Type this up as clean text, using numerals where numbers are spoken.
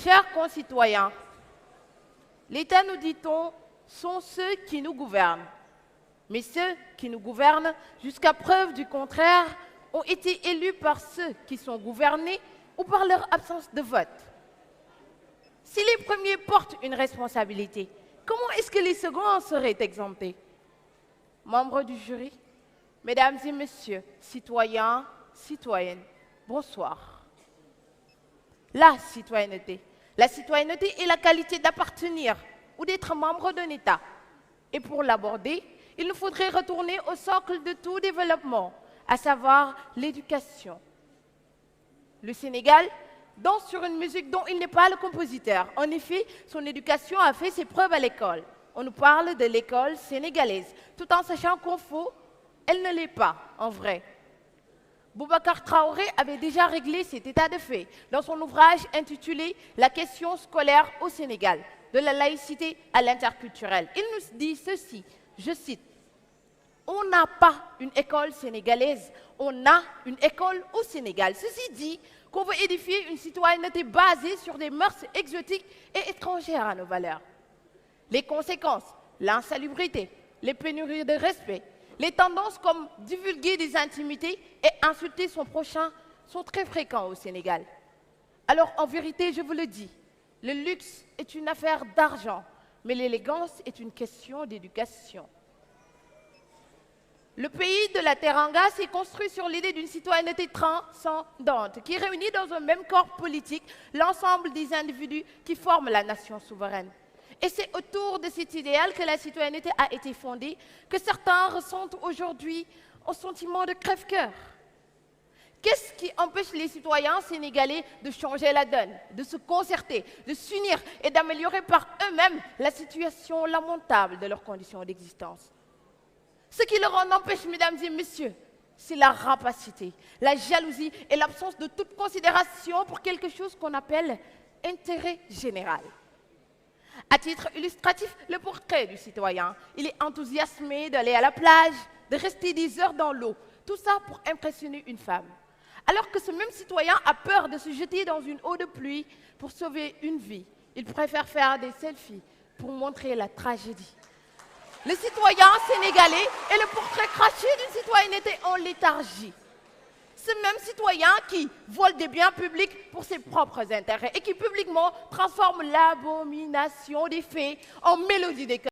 Chers concitoyens, l'État, nous dit-on, sont ceux qui nous gouvernent. Mais ceux qui nous gouvernent, jusqu'à preuve du contraire, ont été élus par ceux qui sont gouvernés ou par leur absence de vote. Si les premiers portent une responsabilité, comment est-ce que les seconds en seraient exemptés? Membres du jury, mesdames et messieurs, citoyens, citoyennes, bonsoir. La citoyenneté est la qualité d'appartenir ou d'être membre d'un État. Et pour l'aborder, il nous faudrait retourner au socle de tout développement, à savoir l'éducation. Le Sénégal danse sur une musique dont il n'est pas le compositeur. En effet, son éducation a fait ses preuves à l'école. On nous parle de l'école sénégalaise, tout en sachant qu'au fond, elle ne l'est pas, en vrai. Boubacar Traoré avait déjà réglé cet état de fait dans son ouvrage intitulé « La question scolaire au Sénégal, de la laïcité à l'interculturel ». Il nous dit ceci, je cite, « On n'a pas une école sénégalaise, on a une école au Sénégal. Ceci dit qu'on veut édifier une citoyenneté basée sur des mœurs exotiques et étrangères à nos valeurs. Les conséquences, l'insalubrité, les pénuries de respect, les tendances comme divulguer des intimités et insulter son prochain sont très fréquents au Sénégal. Alors, en vérité, je vous le dis, le luxe est une affaire d'argent, mais l'élégance est une question d'éducation. Le pays de la Teranga s'est construit sur l'idée d'une citoyenneté transcendante qui réunit dans un même corps politique l'ensemble des individus qui forment la nation souveraine. Et c'est autour de cet idéal que la citoyenneté a été fondée, que certains ressentent aujourd'hui un sentiment de crève-cœur. Qu'est-ce qui empêche les citoyens sénégalais de changer la donne, de se concerter, de s'unir et d'améliorer par eux-mêmes la situation lamentable de leurs conditions d'existence? Ce qui leur en empêche, mesdames et messieurs, c'est la rapacité, la jalousie et l'absence de toute considération pour quelque chose qu'on appelle intérêt général. À titre illustratif, le portrait du citoyen. Il est enthousiasmé d'aller à la plage, de rester des heures dans l'eau. Tout ça pour impressionner une femme. Alors que ce même citoyen a peur de se jeter dans une eau de pluie pour sauver une vie. Il préfère faire des selfies pour montrer la tragédie. Le citoyen sénégalais est le portrait craché d'une citoyenneté en léthargie. Ce même citoyen qui vole des biens publics pour ses propres intérêts et qui publiquement transforme l'abomination des faits en mélodie des cœurs.